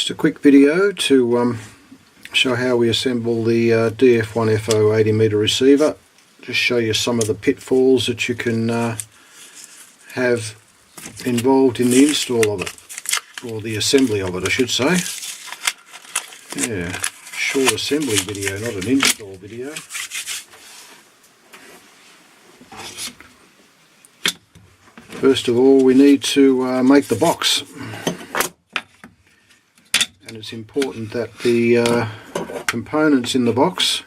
Just a quick video to show how we assemble the DF1FO 80m receiver. Just show you some of the pitfalls that you can have involved in the install of it, or the assembly of it I should say. Yeah, short assembly video, not an install video. First of all, we need to make the box. And it's important that the components in the box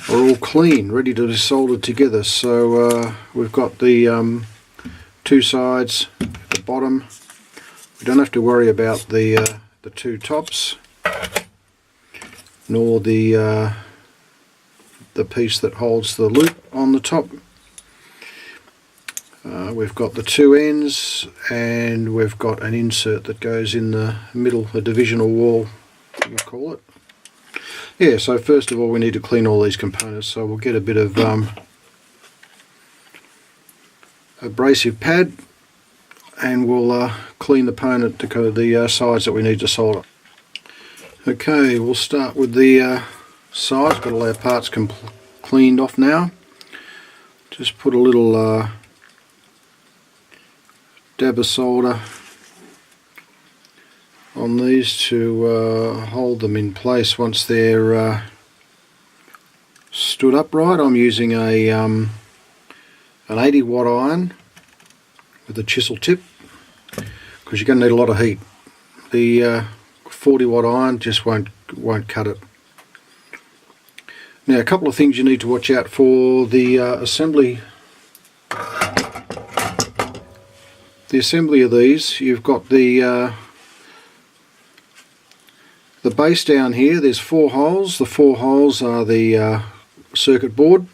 are all clean, ready to be soldered together. So we've got the two sides at the bottom. We don't have to worry about the two tops, nor the piece that holds the loop on the top. We've got the two ends, and we've got an insert that goes in the middle, a divisional wall, we'll call it. Yeah, so first of all we need to clean all these components, so we'll get a bit of abrasive pad, and we'll clean the sides that we need to solder. Okay, we'll start with the sides. Got all our parts cleaned off now. Just put a little dab of solder on these to hold them in place once they're stood upright. I'm using an 80-watt iron with a chisel tip, because you're going to need a lot of heat. The 40-watt iron just won't cut it. Now, a couple of things you need to watch out for. The assembly of these, you've got the base down here. There's 4 holes. The 4 holes are the circuit board,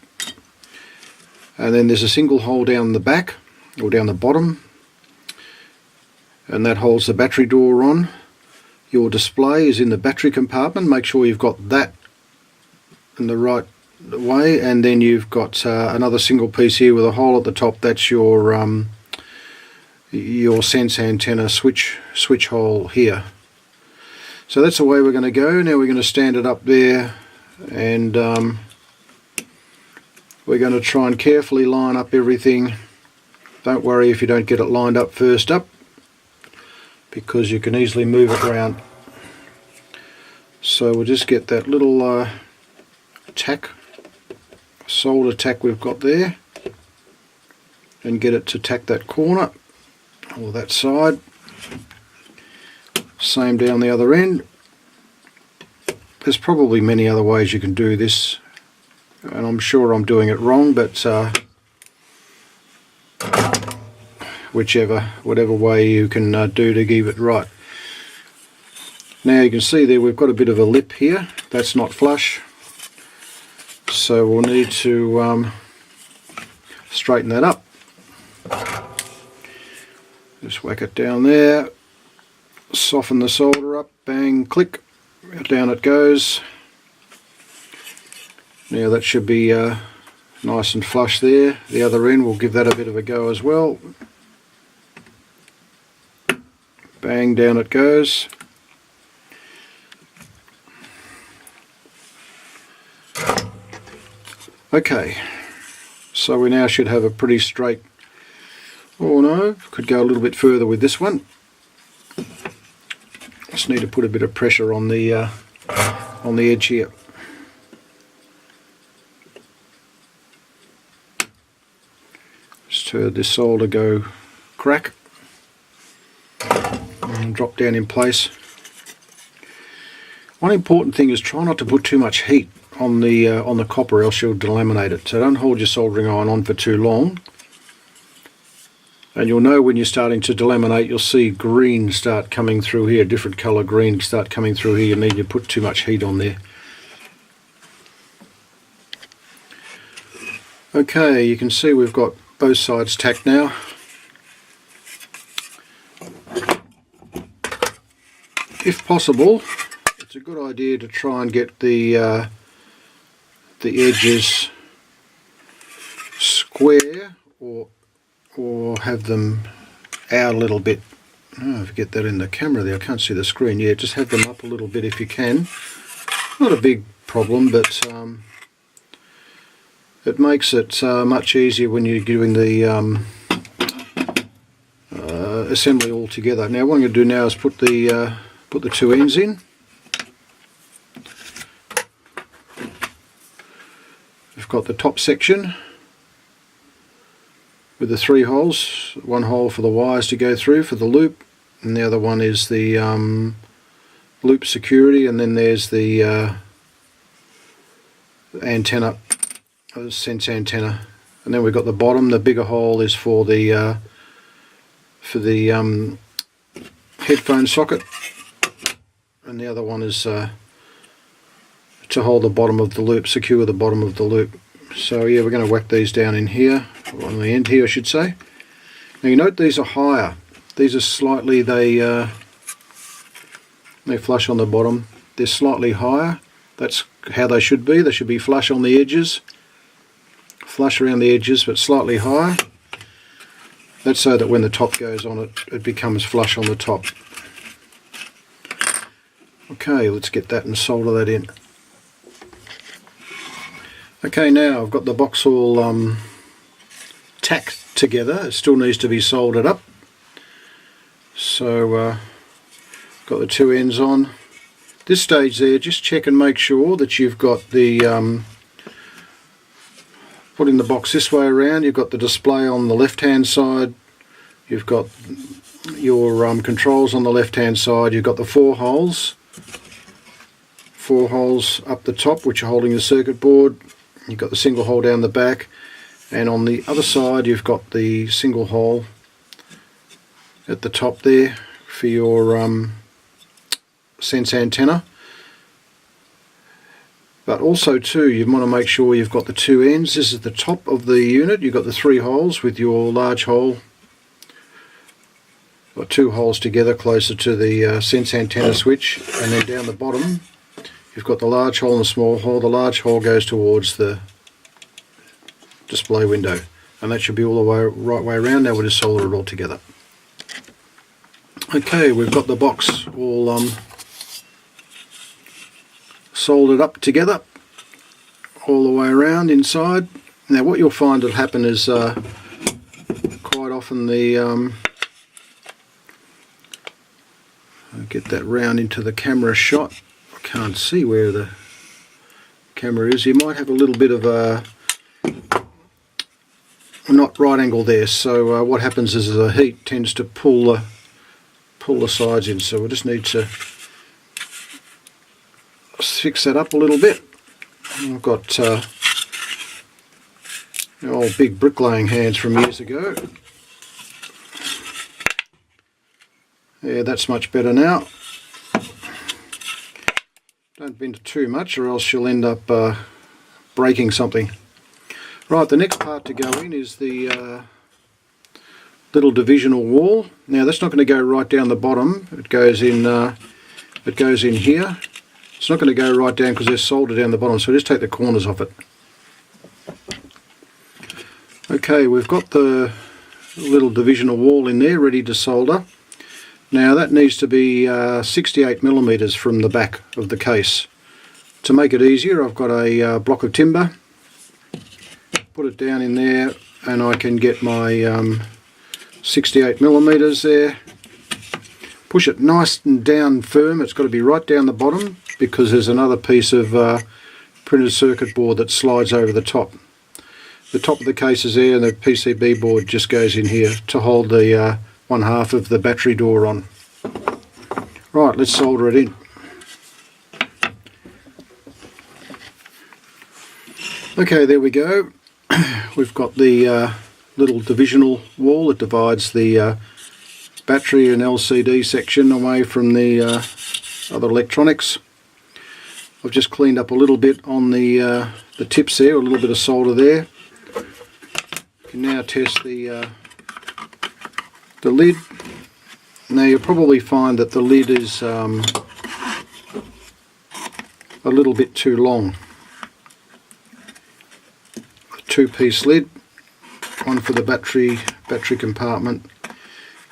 and then there's a single hole down the back, or down the bottom, and that holds the battery door on. Your display is in the battery compartment. Make sure you've got that in the right way, and then you've got another single piece here with a hole at the top. That's your sense antenna switch hole here. So that's the way we're going to go. Now we're going to stand it up there, and we're going to try and carefully line up everything. Don't worry if you don't get it lined up first up, because you can easily move it around. So we'll just get that little solder tack we've got there, and get it to tack that corner or that side. Same down the other end. There's probably many other ways you can do this, and I'm sure I'm doing it wrong, but whatever way you can do to give it right. Now you can see there we've got a bit of a lip here. That's not flush, so we'll need to straighten that up. Just whack it down there, soften the solder up, bang, click, down it goes. Now that should be nice and flush there. The other end, we'll give that a bit of a go as well. Bang, down it goes. Okay, so we now should have a pretty straight. Oh no, could go a little bit further with this one. Just need to put a bit of pressure on the edge here. Just heard this solder go crack and drop down in place. One important thing is try not to put too much heat on the copper, else you'll delaminate it. So don't hold your soldering iron on for too long. And you'll know when you're starting to delaminate, you'll see green start coming through here, different colour green start coming through here. You need to put too much heat on there. Okay, you can see we've got both sides tacked now. If possible, it's a good idea to try and get the edges square, or have them out a little bit Oh, if you get that in the camera there, I can't see the screen. Yeah, just have them up a little bit if you can. Not a big problem, but it makes it much easier when you're doing the assembly all together. Now what I'm going to do now is put the two ends in. We've got the top section with the 3 holes, one hole for the wires to go through for the loop, and the other one is the loop security, and then there's the antenna, sense antenna, and then we've got the bottom. The bigger hole is for the headphone socket, and the other one is to hold the bottom of the loop, secure the bottom of the loop. So yeah, we're going to whack these down in here, on the end here I should say. Now you note these are higher. These are slightly, they flush on the bottom. They're slightly higher. That's how they should be. They should be flush on the edges, flush around the edges, but slightly higher. That's so that when the top goes on it, it becomes flush on the top. Okay, let's get that and solder that in. Okay, now I've got the box all tacked together. It still needs to be soldered up. So got the two ends on. This stage there, just check and make sure that you've got the putting the box this way around. You've got the display on the left hand side, you've got your controls on the left hand side, you've got the four holes up the top which are holding the circuit board, you've got the single hole down the back, and on the other side you've got the single hole at the top there for your sense antenna. But also too, you want to make sure you've got the two ends. This is the top of the unit. You've got the three holes with your large hole, got two holes together closer to the sense antenna switch, and then down the bottom you've got the large hole and the small hole. The large hole goes towards the display window, and that should be all the way right way around. Now we'll just solder it all together. Okay, we've got the box all soldered up together all the way around inside. Now what you'll find will happen is quite often the I'll get that round into the camera shot. I can't see where the camera is. You might have a little bit of a not right angle there, so what happens is the heat tends to pull the sides in, so we just need to fix that up a little bit. I've got old big bricklaying hands from years ago. Yeah, that's much better now. Don't bend too much or else you'll end up breaking something. Right, the next part to go in is the little divisional wall. Now that's not going to go right down the bottom. It goes in here. It's not going to go right down because there's solder down the bottom, so just take the corners off it. Okay, we've got the little divisional wall in there ready to solder. Now that needs to be 68mm from the back of the case. To make it easier, I've got a block of timber, put it down in there, and I can get my 68mm there. Push it nice and down firm. It's got to be right down the bottom because there's another piece of printed circuit board that slides over the top. The top of the case is there and the PCB board just goes in here to hold the one half of the battery door on. Right, let's solder it in. Okay, there we go. We've got the little divisional wall that divides the battery and LCD section away from the other electronics. I've just cleaned up a little bit on the tips there, a little bit of solder there. You can now test the lid. Now you'll probably find that the lid is a little bit too long. A two-piece lid, one for the battery compartment.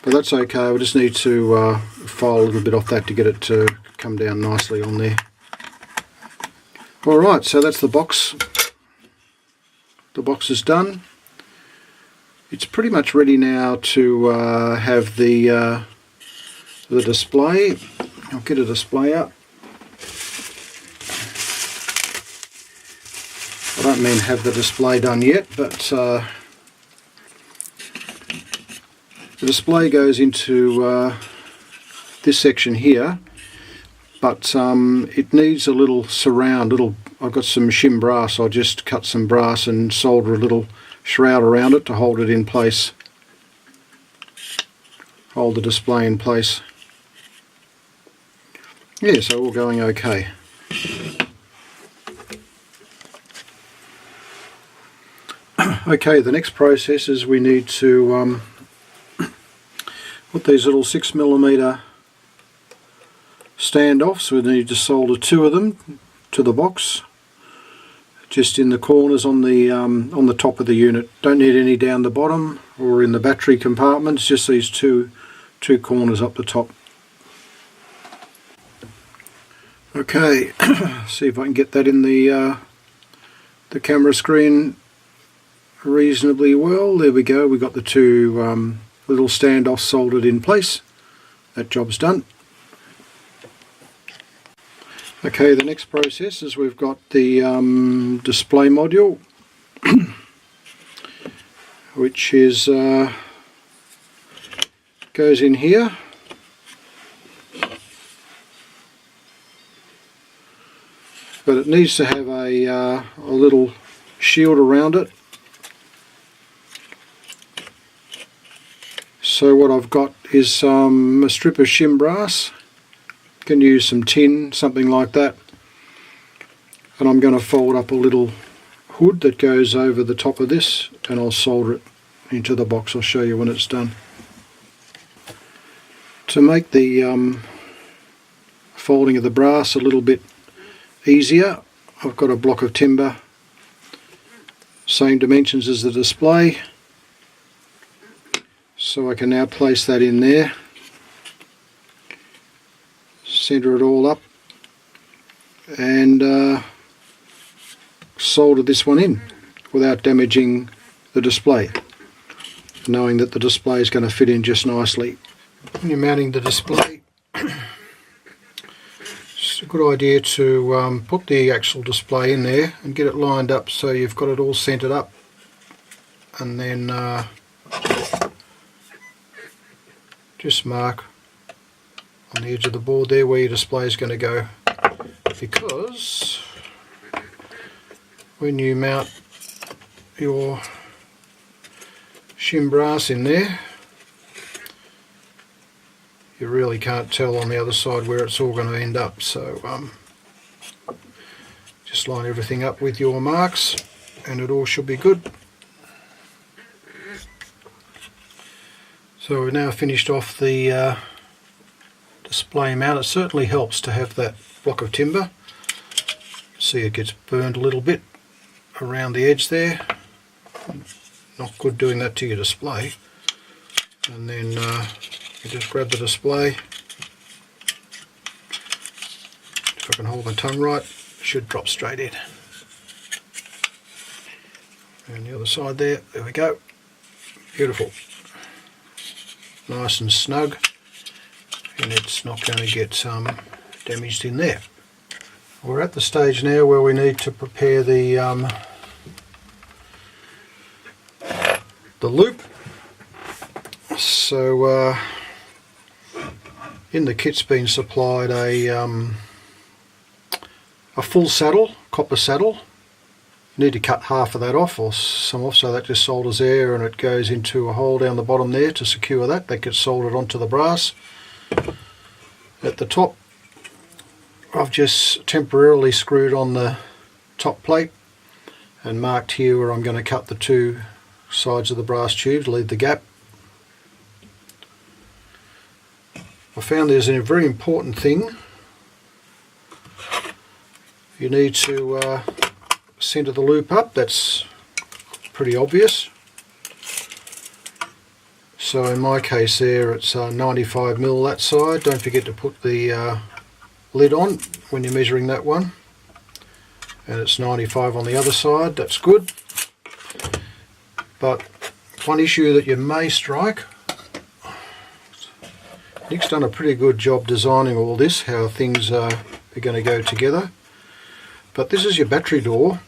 But that's okay, we just need to file a little bit off that to get it to come down nicely on there. Alright, so that's the box. The box is done. It's pretty much ready now to have the display. I'll get a display up. I don't mean have the display done yet, but the display goes into this section here, but it needs a little surround. I've got some shim brass. I'll just cut some brass and solder a little shroud around it to hold it in place, hold the display in place. Yeah, so all going okay. Okay, the next process is we need to put these little 6mm standoffs. We need to solder 2 of them to the box, just in the corners on the top of the unit. Don't need any down the bottom or in the battery compartments, just these two corners up the top. Okay, see if I can get that in the camera screen reasonably well. There we go, we've got the 2 little standoffs soldered in place. That job's done. Okay, the next process is we've got the display module, which is goes in here. But it needs to have a little shield around it. So what I've got is a strip of shim brass. You can use some tin, something like that. And I'm going to fold up a little hood that goes over the top of this, and I'll solder it into the box. I'll show you when it's done. To make the folding of the brass a little bit easier, I've got a block of timber, same dimensions as the display. So I can now place that in there, centre it all up, and solder this one in without damaging the display, knowing that the display is going to fit in just nicely. When you're mounting the display, it's a good idea to put the actual display in there and get it lined up so you've got it all centred up, and then just mark on the edge of the board there where your display is going to go, because when you mount your shim brass in there, you really can't tell on the other side where it's all going to end up. So just line everything up with your marks and it all should be good. So we've now finished off the display mount. It certainly helps to have that block of timber. See, it gets burned a little bit around the edge there. Not good doing that to your display. And then you just grab the display. If I can hold my tongue right, it should drop straight in. And the other side there we go. Beautiful. Nice and snug, and it's not going to get damaged in there. We're at the stage now where we need to prepare the loop. So in the kit's been supplied a full saddle, copper saddle. You need to cut half of that off, or some off, so that just solders there, and it goes into a hole down the bottom there to secure that. That gets soldered onto the brass. At the top, I've just temporarily screwed on the top plate and marked here where I'm going to cut the 2 sides of the brass tubes, leave the gap. I found there's a very important thing. You need to centre the loop up. That's pretty obvious. So in my case there it's 95mm that side. Don't forget to put the lid on when you're measuring that one. And it's 95 on the other side, that's good. But one issue that you may strike, Nick's done a pretty good job designing all this, how things are going to go together. But this is your battery door.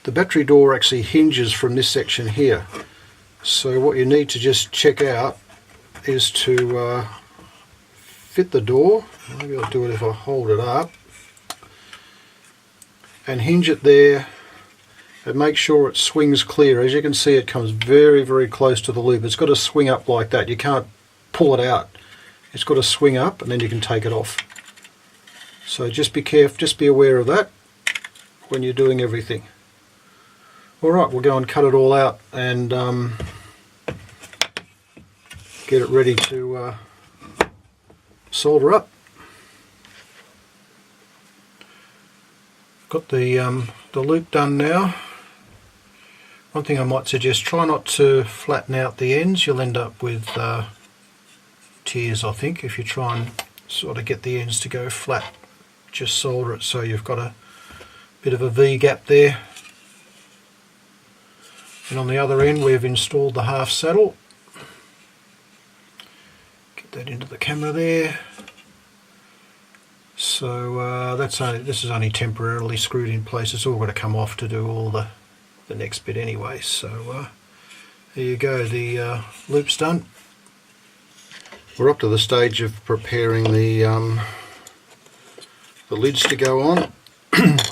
The battery door actually hinges from this section here. So what you need to just check out is to fit the door. Maybe I'll do it if I hold it up. And hinge it there and make sure it swings clear. As you can see, it comes very, very close to the loop. It's got to swing up like that. You can't pull it out. It's got to swing up and then you can take it off. So just be careful, just be aware of that when you're doing everything. Alright, we'll go and cut it all out and get it ready to solder up. Got the loop done now. One thing I might suggest, try not to flatten out the ends. You'll end up with tears, I think, if you try and sort of get the ends to go flat. Just solder it so you've got a bit of a V gap there. And on the other end we've installed the half saddle. Get that into the camera there. So this is only temporarily screwed in place. It's all got to come off to do all the next bit anyway. So there you go, the loop's done. We're up to the stage of preparing the lids to go on.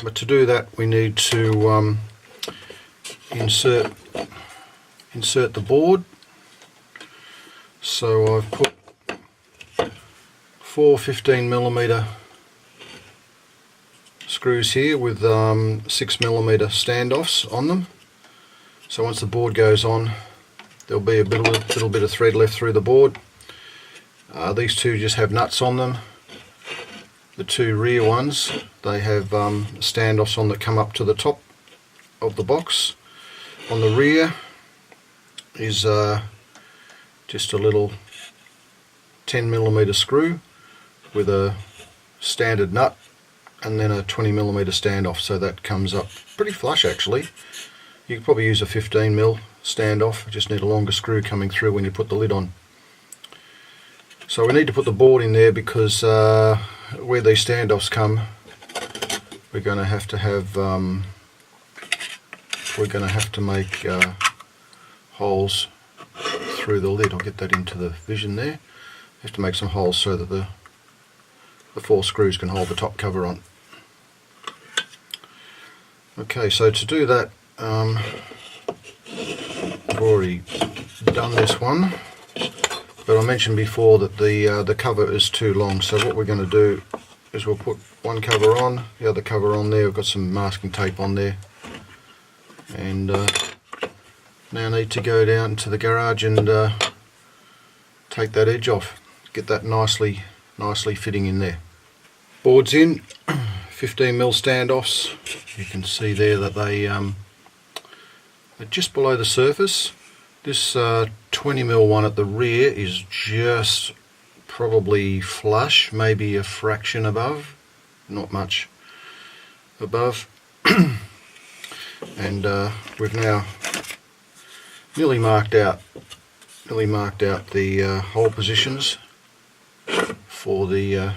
But to do that we need to insert the board. So I've put 4 15mm screws here with 6mm standoffs on them. So once the board goes on, there'll be a little bit of thread left through the board. These two just have nuts on them. The two rear ones, they have standoffs on that come up to the top of the box. On the rear is just a little 10mm screw with a standard nut and then a 20mm standoff, so that comes up pretty flush actually. You could probably use a 15mm standoff, just need a longer screw coming through when you put the lid on. So we need to put the board in there because where these standoffs come, we're going to have to make holes through the lid. I'll get that into the vision there. Have to make some holes so that the 4 screws can hold the top cover on. Okay, so to do that, I've already done this one, but I mentioned before that the cover is too long. So what we're going to do is we'll put one cover on, the other cover on there. We've got some masking tape on there, and now need to go down to the garage and take that edge off, get that nicely fitting in there. Board's in, 15mm standoffs. You can see there that they are just below the surface. This 20mm one at the rear is just probably flush, maybe a fraction above, not much above. And we've now nearly marked out the hole positions for the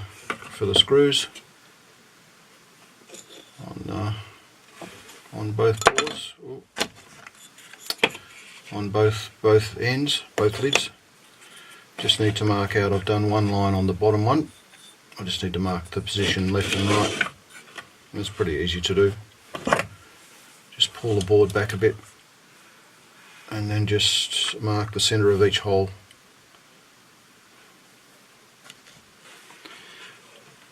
screws on both boards. Ooh. On both ends, both lids. Just need to mark out, I've done one line on the bottom one. I just need to mark the position left and right. It's pretty easy to do. Just pull the board back a bit and then just mark the centre of each hole.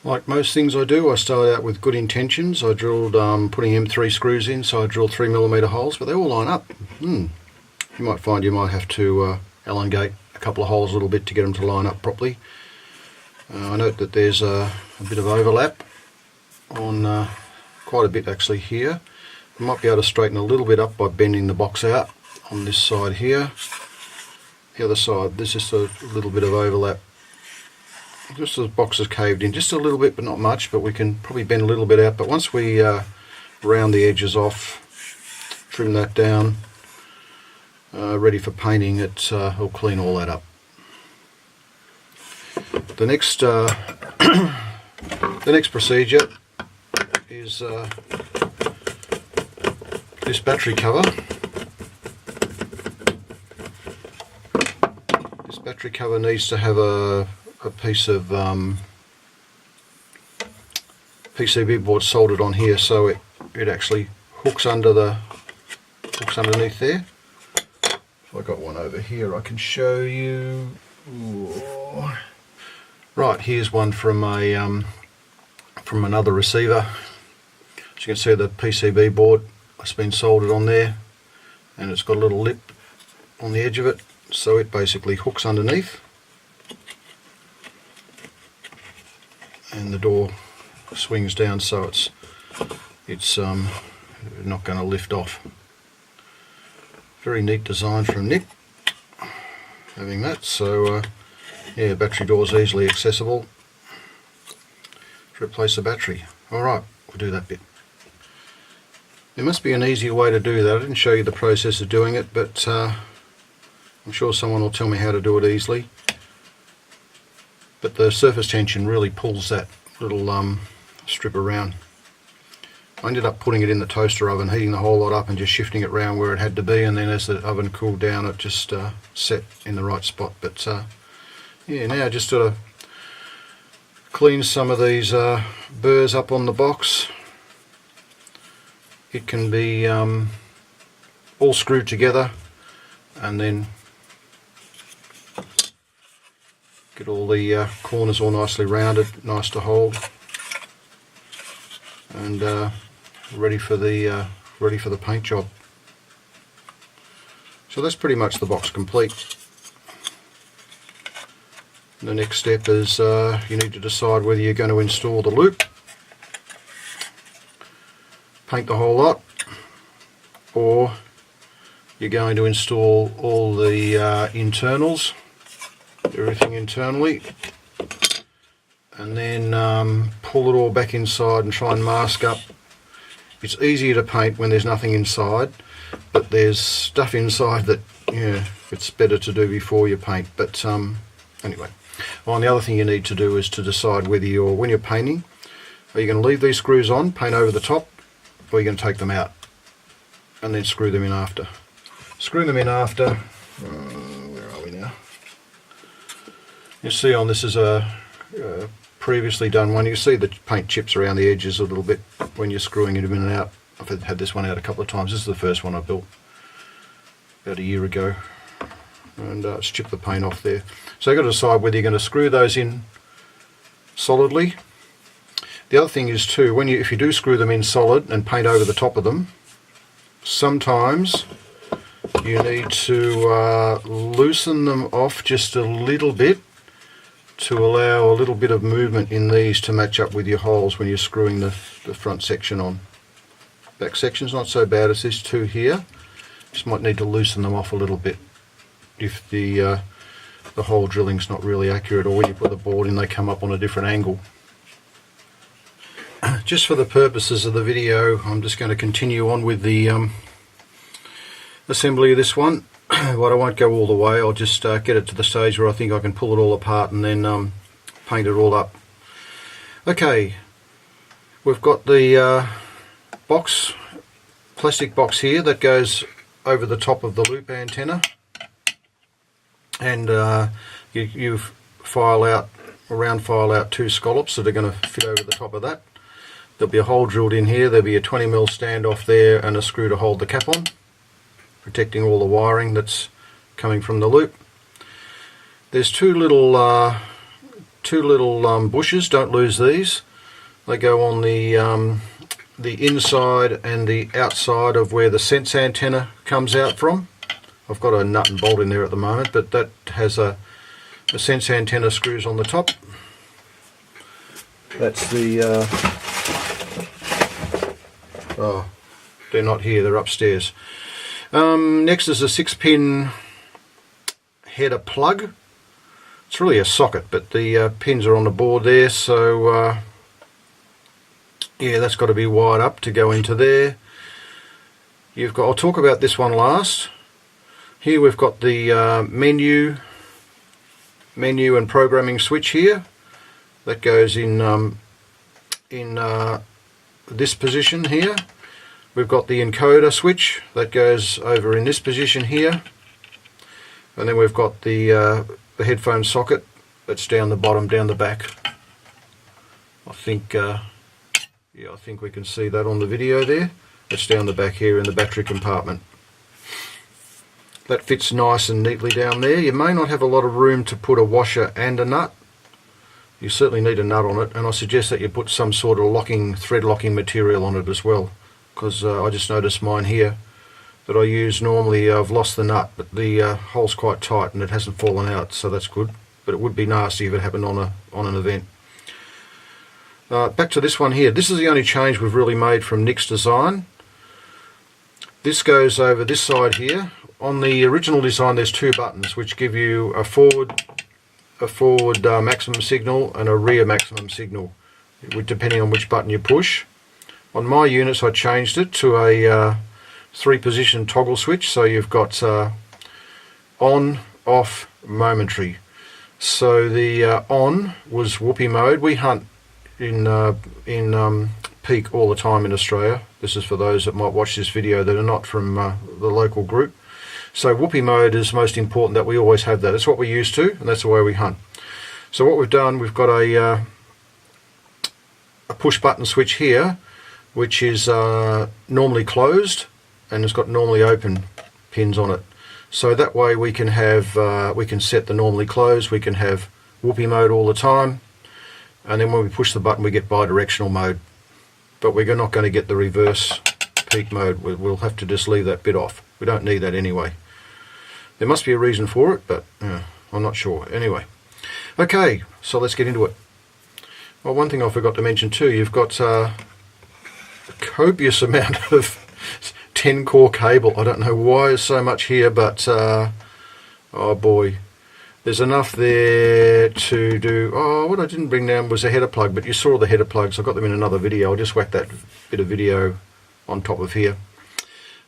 Like most things I do, I start out with good intentions. I drilled, putting M3 screws in, so I drilled 3mm holes, but they all line up. You might find you might have to elongate a couple of holes a little bit to get them to line up properly. I note that there's a bit of overlap on quite a bit actually here. I might be able to straighten a little bit up by bending the box out on this side here, the other side, there's just a little bit of overlap. Just the box is caved in just a little bit, but not much, but we can probably bend a little bit out. But once we round the edges off, trim that down, ready for painting, it'll clean all that up. The next the next procedure is this battery cover. This battery cover needs to have a piece of PCB board soldered on here, so it actually hooks underneath there. If I got one over here, I can show you. Ooh. Right, here's one from another receiver. As you can see, the PCB board has been soldered on there, and it's got a little lip on the edge of it, so it basically hooks underneath, and the door swings down, so it's not going to lift off. Very neat design from Nick, having that. So yeah, battery door's easily accessible to replace the battery. Alright, we'll do that bit. There must be an easier way to do that. I didn't show you the process of doing it, but I'm sure someone will tell me how to do it easily. But the surface tension really pulls that little strip around. I ended up putting it in the toaster oven, heating the whole lot up and just shifting it around where it had to be, and then as the oven cooled down it just set in the right spot. But yeah, now just sort of clean some of these burrs up on the box. It can be all screwed together, and then get all the corners all nicely rounded, nice to hold, and ready for the paint job. So that's pretty much the box complete. The next step is you need to decide whether you're going to install the loop, paint the whole lot, or you're going to install all the internals, everything internally, and then pull it all back inside and try and mask up. It's easier to paint when there's nothing inside, but there's stuff inside that, yeah, it's better to do before you paint. But anyway, well, the other thing you need to do is to decide whether when you're painting, are you going to leave these screws on, paint over the top, or are you going to take them out and then screw them in after. Screw them in after, where are we now? You see on this is a previously done one. You can see the paint chips around the edges a little bit when you're screwing it in and out. I've had this one out a couple of times. This is the first one I built about a year ago, and it's chipped the paint off there. So you've got to decide whether you're going to screw those in solidly. The other thing is too, if you do screw them in solid and paint over the top of them, sometimes you need to loosen them off just a little bit to allow a little bit of movement in these to match up with your holes when you're screwing the front section on. Back section's not so bad as this two here. Just might need to loosen them off a little bit if the hole drilling's not really accurate, or when you put the board in they come up on a different angle. Just for the purposes of the video, I'm just going to continue on with the assembly of this one. But I won't go all the way. I'll just get it to the stage where I think I can pull it all apart and then paint it all up. Okay, we've got the plastic box here that goes over the top of the loop antenna, and you file out two scallops that are going to fit over the top of that. There'll be a hole drilled in here, there'll be a 20mm standoff there, and a screw to hold the cap on, protecting all the wiring that's coming from the loop. There's two little bushes, don't lose these. They go on the inside and the outside of where the sense antenna comes out from. I've got a nut and bolt in there at the moment, but that has a sense antenna screws on the top. That's the oh, they're not here, they're upstairs. Next is a 6-pin header plug. It's really a socket, but the pins are on the board there, so yeah, that's got to be wired up to go into there. You've got, I'll talk about this one last. Here we've got the menu and programming switch here. That goes in this position here. We've got the encoder switch that goes over in this position here, and then we've got the headphone socket that's down the bottom, down the back. I think yeah, I think we can see that on the video there. It's down the back here in the battery compartment. That fits nice and neatly down there. You may not have a lot of room to put a washer and a nut. You certainly need a nut on it, and I suggest that you put some sort of thread locking material on it as well, because I just noticed mine here that I use normally, I've lost the nut, but the hole's quite tight and it hasn't fallen out, so that's good. But it would be nasty if it happened on an event. Back to this one here. This is the only change we've really made from Nick's design. This goes over this side here. On the original design there's two buttons which give you a forward maximum signal and a rear maximum signal, depending on which button you push. On my units I changed it to a 3-position toggle switch, so you've got on, off, momentary. So the on was whoopee mode. We hunt in peak all the time in Australia. This is for those that might watch this video that are not from the local group. So whoopee mode is most important, that we always have that. It's what we're used to, and that's the way we hunt. So what we've done, we've got a push button switch here, which is normally closed, and it's got normally open pins on it. So that way we can have we can set the normally closed, we can have whoopee mode all the time, and then when we push the button we get bi-directional mode. But we're not going to get the reverse peak mode. We'll have to just leave that bit off. We don't need that anyway. There must be a reason for it, but I'm not sure. Anyway, okay, so let's get into it. Well, one thing I forgot to mention too, you've got a copious amount of 10-core cable. I don't know why there's so much here, but oh boy, there's enough there to do. Oh, what I didn't bring down was a header plug, but you saw the header plugs. I got them in another video. I'll just whack that bit of video on top of here.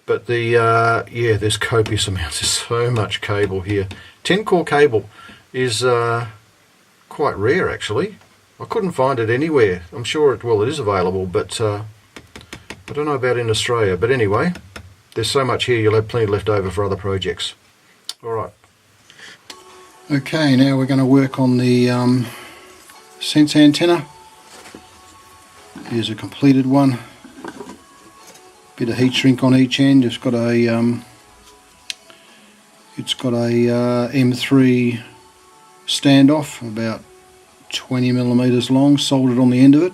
But the yeah, there's copious amounts. There's so much cable here. 10-core cable is quite rare actually. I couldn't find it anywhere. I'm sure it is available, but I don't know about in Australia. But anyway, there's so much here, you'll have plenty left over for other projects. Alright. Okay, now we're going to work on the sense antenna. Here's a completed one. Bit of heat shrink on each end. It's got a M3 standoff, about 20mm long, soldered on the end of it.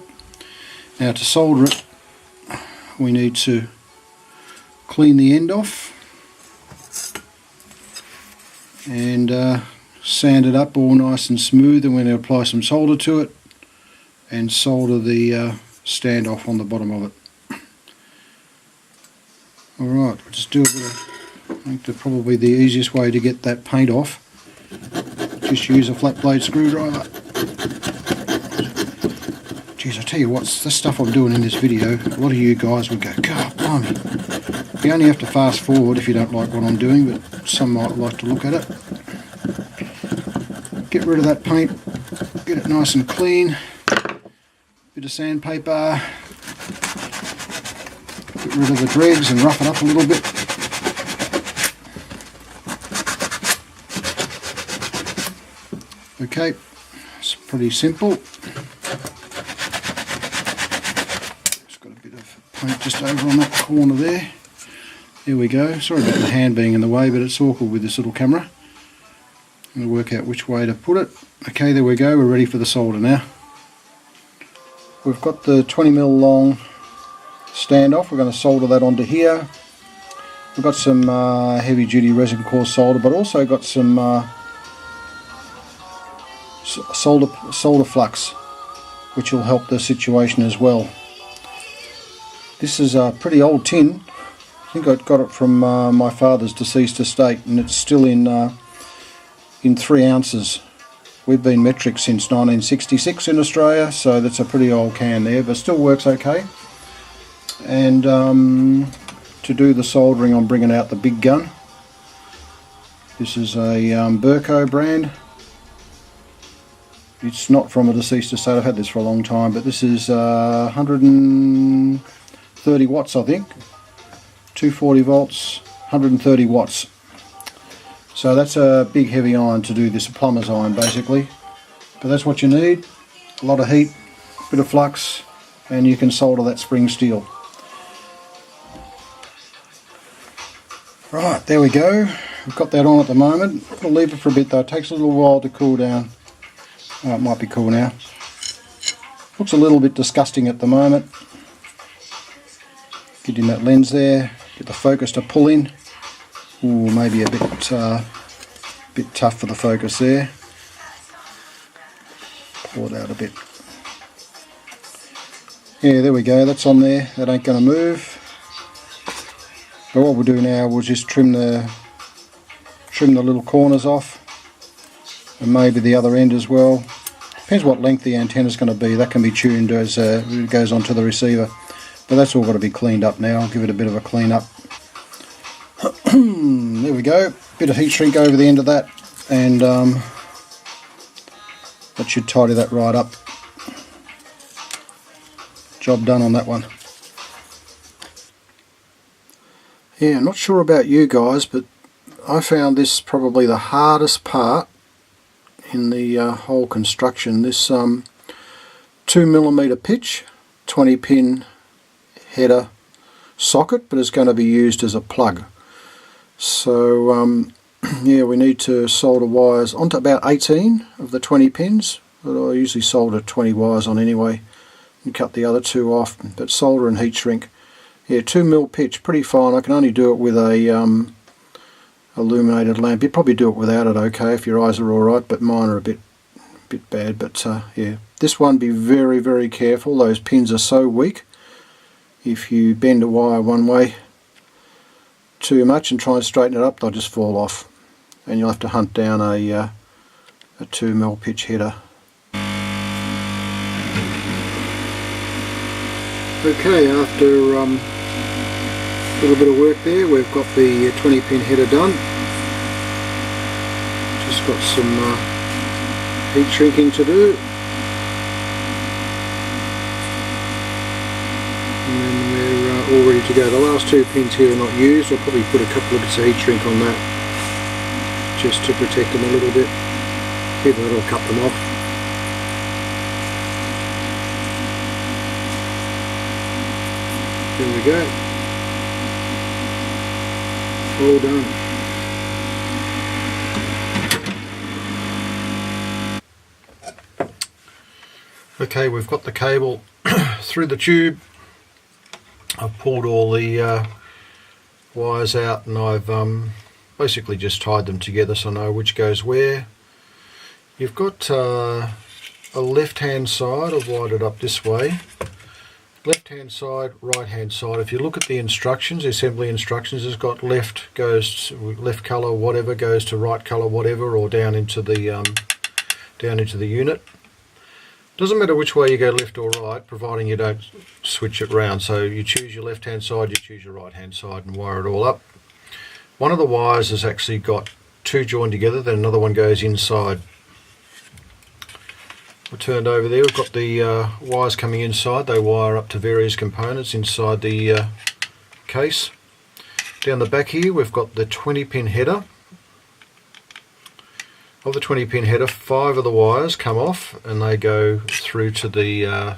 Now to solder it, we need to clean the end off and sand it up all nice and smooth, and we're going to apply some solder to it and solder the standoff on the bottom of it. Alright, we'll just do a bit of, I think that probably the easiest way to get that paint off, just use a flat blade screwdriver. Geez, I tell you what, the stuff I'm doing in this video, a lot of you guys would go, God, blimey. You only have to fast forward if you don't like what I'm doing, but some might like to look at it. Get rid of that paint, get it nice and clean, bit of sandpaper, get rid of the dregs and rough it up a little bit. Okay, it's pretty simple. Just got a bit of paint just over on that corner there. There we go. Sorry about the hand being in the way, but it's awkward with this little camera. I'm going to work out which way to put it. Okay, there we go. We're ready for the solder now. We've got the 20mm long standoff. We're going to solder that onto here. We've got some heavy duty resin core solder, but also got some solder flux, which will help the situation as well. This is a pretty old tin. I think I got it from my father's deceased estate, and it's still in in 3 ounces. We've been metric since 1966 in Australia, so that's a pretty old can there, but still works okay. And to do the soldering, I'm bringing out the big gun. This is a Burco brand. It's not from a deceased estate, I've had this for a long time, but this is 130 watts I think. 240 volts, 130 watts. So that's a big heavy iron to do this, a plumber's iron basically. But that's what you need, a lot of heat, a bit of flux, and you can solder that spring steel. Right, there we go. We've got that on at the moment. We'll leave it for a bit though, it takes a little while to cool down. Oh, it might be cool now. Looks a little bit disgusting at the moment. Get in that lens there, get the focus to pull in. Ooh, maybe a bit tough for the focus there. Pull it out a bit. Yeah, there we go, that's on there, that ain't going to move. But what we'll do now, we'll just trim the little corners off, and maybe the other end as well. Depends what length the antenna is going to be, that can be tuned as it goes onto the receiver. But that's all got to be cleaned up now, I'll give it a bit of a clean up. There we go, bit of heat shrink over the end of that, and that should tidy that right up. Job done on that one. Yeah, I'm not sure about you guys, but I found this probably the hardest part in the whole construction. This 2mm pitch, 20 pin header socket, but it's going to be used as a plug. So yeah, we need to solder wires onto about 18 of the 20 pins, but I usually solder 20 wires on anyway and cut the other 2 off. But solder and heat shrink, yeah, 2mm pitch, pretty fine. I can only do it with a illuminated lamp. You'd probably do it without it okay if your eyes are alright, but mine are a bit bad. But yeah, this one, be very, very careful. Those pins are so weak. If you bend a wire one way too much and try and straighten it up, they'll just fall off, and you'll have to hunt down a 2mm pitch header. Okay, after a little bit of work there, we've got the 20 pin header done. Just got some heat shrinking to do. And then we're all ready to go. The last 2 pins here are not used. I'll probably put a couple of bits of heat shrink on that just to protect them a little bit. Even though I'll cut them off. There we go. All done. Okay, we've got the cable through the tube. I've pulled all the wires out, and I've basically just tied them together so I know which goes where. You've got a left hand side, I've wired it up this way. Left hand side, right hand side. If you look at the instructions, the assembly instructions, it's got left goes to left colour whatever, goes to right colour whatever, or down into the unit. Doesn't matter which way you go, left or right, providing you don't switch it round. So you choose your left hand side, you choose your right hand side, and wire it all up. One of the wires has actually got 2 joined together, then another one goes inside. We're turned over there, we've got the wires coming inside. They wire up to various components inside the case. Down the back here we've got the 20 pin header. Of the 20 pin header, 5 of the wires come off and they go through to the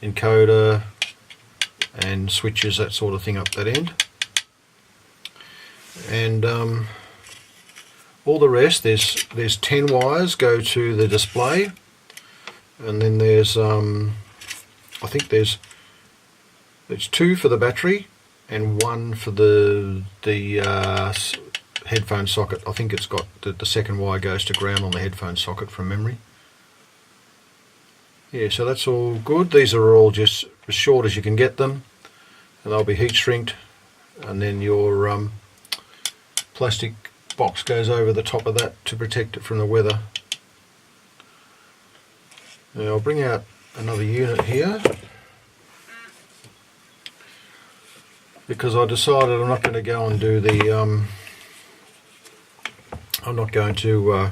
encoder and switches, that sort of thing, up that end. And all the rest, there's 10 wires go to the display, and then there's I think there's 2 for the battery and 1 for the headphone socket. I think it's got the second wire goes to ground on the headphone socket from memory. Yeah, so that's all good. These are all just as short as you can get them, and they'll be heat shrinked, and then your plastic box goes over the top of that to protect it from the weather. Now I'll bring out another unit here, because I decided I'm not going to go and do the I'm not going to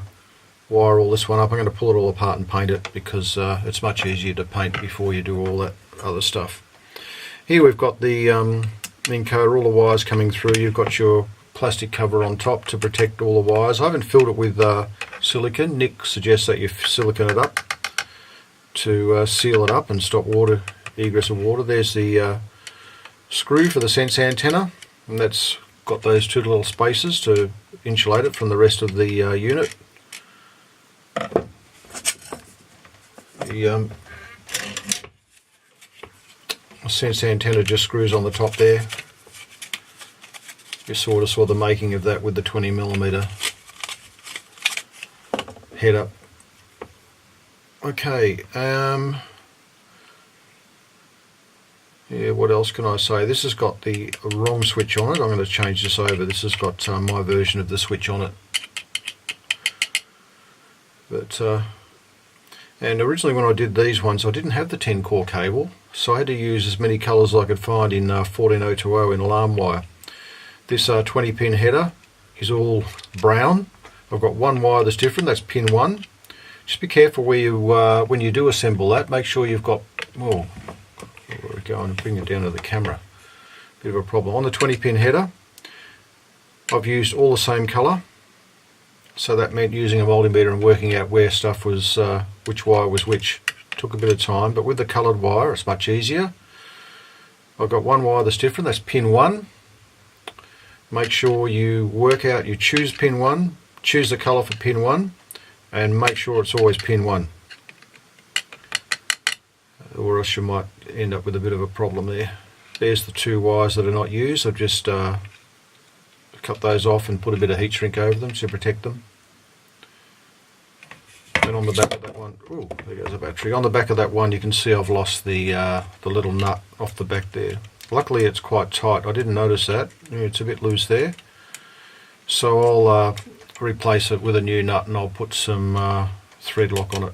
wire all this one up. I'm going to pull it all apart and paint it, because it's much easier to paint before you do all that other stuff. Here we've got the encoder, all the wires coming through. You've got your plastic cover on top to protect all the wires. I haven't filled it with silicone. Nick suggests that you silicone it up to seal it up and stop egress of water. There's the screw for the sense antenna, and that's got those two little spaces to insulate it from the rest of the unit. The sense antenna just screws on the top there. You sort of saw the making of that with the 20mm header. Okay, yeah, what else can I say? This has got the wrong switch on it. I'm going to change this over. This has got my version of the switch on it. But and originally when I did these ones, I didn't have the 10 core cable, so I had to use as many colours as I could find in 14020 in alarm wire. This 20 pin header is all brown. I've got one wire that's different, that's pin 1. Just be careful where you when you do assemble that. Make sure you've got, oh, we're going to bring it down to the camera. Bit of a problem. On the 20 pin header, I've used all the same colour, so that meant using a multimeter and working out where stuff was, which wire was which. Took a bit of time, but with the coloured wire it's much easier. I've got one wire that's different, that's pin 1. Make sure you work out, you choose pin 1, choose the colour for pin 1, and make sure it's always pin 1, or else you might end up with a bit of a problem there. There's the two wires that are not used. I've just cut those off and put a bit of heat shrink over them to protect them. And on the back of that one, oh, there goes the battery. On the back of that one you can see I've lost the little nut off the back there. Luckily it's quite tight, I didn't notice that. It's a bit loose there. So I'll replace it with a new nut, and I'll put some thread lock on it.